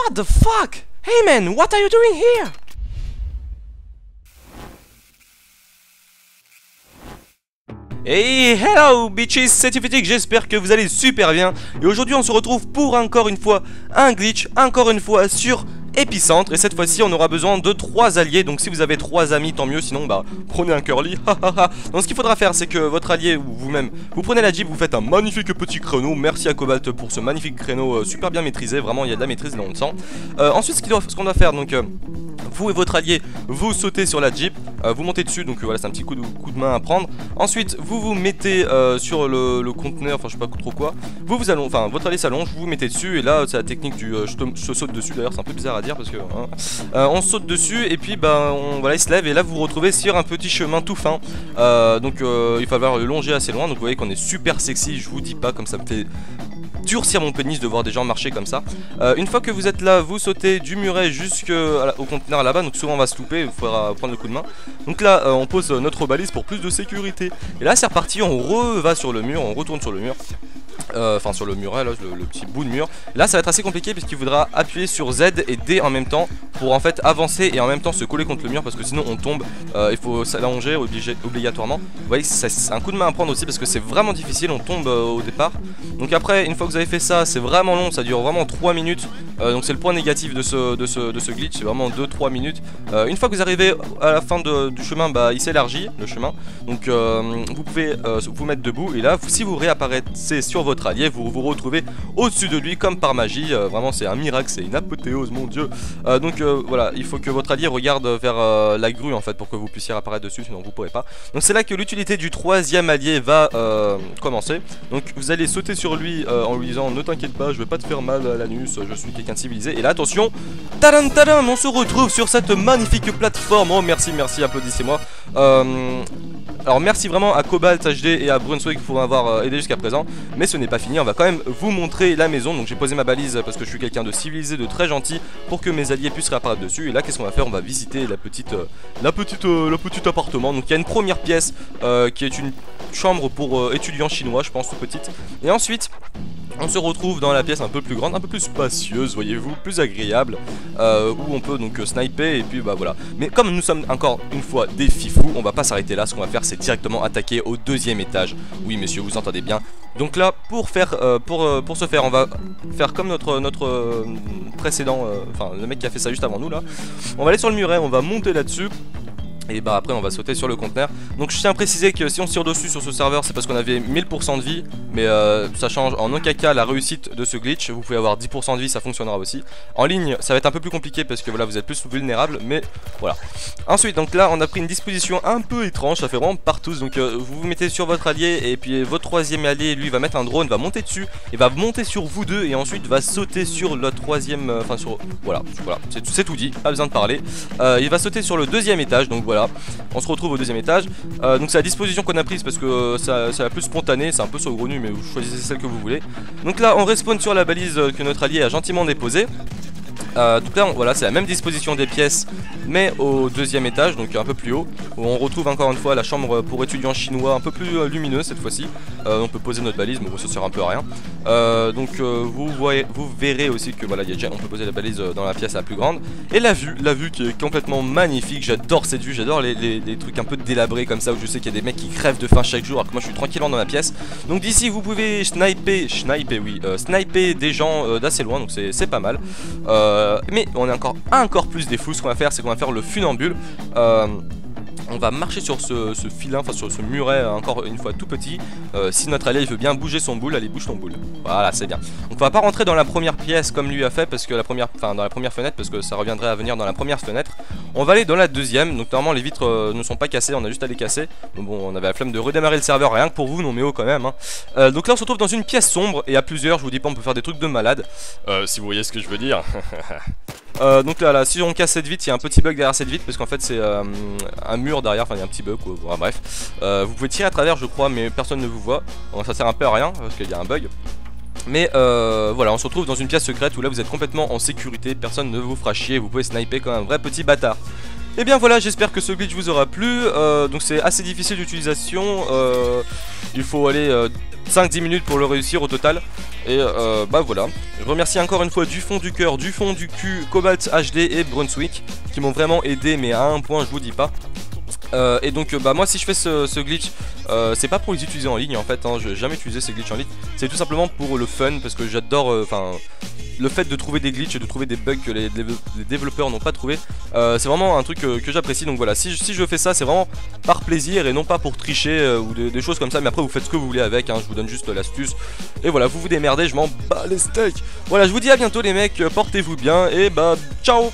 What the fuck? Hey man, what are you doing here? Hey, hello bitches, c'est Tifitik, j'espère que vous allez super bien. Et aujourd'hui on se retrouve pour encore une fois un glitch, encore une fois sur Épicentre. Et cette fois-ci on aura besoin de 3 alliés. Donc si vous avez 3 amis tant mieux, sinon bah prenez un curly. Donc ce qu'il faudra faire c'est que votre allié ou vous-même, vous prenez la Jeep, vous faites un magnifique petit créneau. Merci à Cobalt pour ce magnifique créneau super bien maîtrisé. Vraiment il y a de la maîtrise là on le sent. Ensuite ce qu'on doit faire donc... vous et votre allié, vous sautez sur la Jeep, vous montez dessus, donc voilà c'est un petit coup de main à prendre. Ensuite vous vous mettez sur le conteneur, enfin je sais pas trop quoi. Vous allongez, enfin votre allié s'allonge, vous vous mettez dessus et là c'est la technique du je saute dessus. D'ailleurs c'est un peu bizarre à dire parce que on saute dessus et puis bah voilà il se lève et là vous vous retrouvez sur un petit chemin tout fin. Donc il va falloir le longer assez loin, donc vous voyez qu'on est super sexy, je vous dis pas comme ça me fait durcir mon pénis de voir des gens marcher comme ça. Une fois que vous êtes là, vous sautez du muret jusqu'au conteneur là-bas. Donc souvent on va se louper, il faudra prendre le coup de main. Donc là on pose notre balise pour plus de sécurité. Et là c'est reparti, on va sur le mur, on retourne sur le mur. Enfin sur le muret là, le petit bout de mur. Là ça va être assez compliqué puisqu'il faudra appuyer sur Z et D en même temps pour en fait avancer et en même temps se coller contre le mur parce que sinon on tombe. Il faut s'allonger obligatoirement. Vous voyez c'est un coup de main à prendre aussi parce que c'est vraiment difficile, on tombe au départ. Donc après une fois que vous avez fait ça, c'est vraiment long, ça dure vraiment 3 minutes. Donc c'est le point négatif de ce glitch, c'est vraiment 2-3 minutes. Une fois que vous arrivez à la fin du chemin, bah il s'élargit le chemin. Donc vous pouvez vous mettre debout et là si vous réapparaissez sur votre allié, vous vous retrouvez au-dessus de lui comme par magie. Vraiment c'est un miracle, c'est une apothéose mon dieu. Donc voilà, il faut que votre allié regarde vers la grue en fait pour que vous puissiez apparaître dessus, sinon vous pourrez pas. Donc c'est là que l'utilité du 3e allié va commencer. Donc vous allez sauter sur lui en lui disant ne t'inquiète pas, je vais pas te faire mal à l'anus, je suis quelqu'un de civilisé. Et là attention, tadam tadam, on se retrouve sur cette magnifique plateforme. Oh merci, applaudissez-moi. Alors merci vraiment à Cobalt HD et à Brunswick pour m'avoir aidé jusqu'à présent. Mais ce n'est pas fini, on va quand même vous montrer la maison. Donc j'ai posé ma balise parce que je suis quelqu'un de civilisé, de très gentil, pour que mes alliés puissent réapparaître dessus. Et là qu'est-ce qu'on va faire? On va visiter le petit appartement. Donc il y a une première pièce qui est une chambre pour étudiants chinois, je pense, tout petite. Et ensuite on se retrouve dans la pièce un peu plus grande, un peu plus spacieuse, voyez-vous, plus agréable, où on peut donc sniper et puis bah voilà. Mais comme nous sommes encore une fois des fifous, on va pas s'arrêter là. Ce qu'on va faire c'est directement attaquer au 2e étage. Oui messieurs, vous entendez bien. Donc là pour ce faire on va faire comme notre précédent, enfin le mec qui a fait ça juste avant nous là. On va aller sur le muret, on va monter là-dessus. Et bah après on va sauter sur le conteneur. Donc je tiens à préciser que si on tire dessus sur ce serveur c'est parce qu'on avait 1000% de vie. Mais ça change en aucun cas la réussite de ce glitch. Vous pouvez avoir 10% de vie, ça fonctionnera aussi. En ligne ça va être un peu plus compliqué parce que voilà vous êtes plus vulnérable. Mais voilà. Ensuite donc là on a pris une disposition un peu étrange. Ça fait vraiment partout. Donc vous vous mettez sur votre allié. Et puis votre 3e allié lui va mettre un drone, va monter dessus. Et va monter sur vous deux. Et ensuite va sauter sur le 3e. Enfin sur... Voilà c'est tout dit, pas besoin de parler. Il va sauter sur le 2e étage. Donc voilà, on se retrouve au 2e étage. Donc c'est la disposition qu'on a prise parce que c'est la plus spontanée. C'est un peu saugrenu mais vous choisissez celle que vous voulez. Donc là on respawn sur la balise que notre allié a gentiment déposée. Donc là voilà c'est la même disposition des pièces mais au 2e étage, donc un peu plus haut, où on retrouve encore une fois la chambre pour étudiants chinois un peu plus lumineuse cette fois-ci. On peut poser notre balise mais bon ça sert un peu à rien. Donc vous verrez aussi que voilà on peut poser la balise dans la pièce la plus grande. Et la vue qui est complètement magnifique. J'adore cette vue, j'adore les trucs un peu délabrés comme ça où je sais qu'il y a des mecs qui crèvent de faim chaque jour alors que moi je suis tranquillement dans ma pièce. Donc d'ici vous pouvez sniper des gens d'assez loin, donc c'est pas mal. Mais on est encore plus des fous. Ce qu'on va faire c'est qu'on va faire le funambule. On va marcher sur ce filin, enfin sur ce muret encore une fois tout petit. Si notre allié il veut bien bouger son boule, allez bouge ton boule. Voilà c'est bien. Donc on va pas rentrer dans la première pièce comme lui a fait parce que dans la première fenêtre parce que ça reviendrait à venir dans la première fenêtre. On va aller dans la 2e. Donc normalement les vitres ne sont pas cassées, on a juste à les casser. Donc bon on avait la flemme de redémarrer le serveur rien que pour vous, non mais oh quand même hein. Donc là on se retrouve dans une pièce sombre et à plusieurs, je vous dis pas on peut faire des trucs de malade. Si vous voyez ce que je veux dire. Donc là si on casse cette vitre, il y a un petit bug derrière cette vitre parce qu'en fait c'est un mur derrière, enfin il y a un petit bug quoi. Bon, bref, vous pouvez tirer à travers je crois mais personne ne vous voit. Bon, ça sert un peu à rien parce qu'il y a un bug. Mais voilà, on se retrouve dans une pièce secrète où là vous êtes complètement en sécurité, personne ne vous fera chier, vous pouvez sniper comme un vrai petit bâtard. Et bien voilà, j'espère que ce glitch vous aura plu. Donc c'est assez difficile d'utilisation. Il faut aller 5-10 minutes pour le réussir au total. Et bah voilà. Je remercie encore une fois du fond du cœur, du fond du cul, Cobalt HD et Brunswick qui m'ont vraiment aidé, mais à un point je vous dis pas. Et donc bah moi si je fais ce glitch c'est pas pour les utiliser en ligne en fait hein, je n'ai jamais utilisé ces glitches en ligne. C'est tout simplement pour le fun parce que j'adore le fait de trouver des glitches et de trouver des bugs que les développeurs n'ont pas trouvé. C'est vraiment un truc que j'apprécie. Donc voilà, si je fais ça c'est vraiment par plaisir et non pas pour tricher ou des choses comme ça. Mais après vous faites ce que vous voulez avec hein, je vous donne juste l'astuce. Et voilà, vous vous démerdez, je m'en bats les steaks. Voilà, je vous dis à bientôt les mecs, portez-vous bien et bah ciao.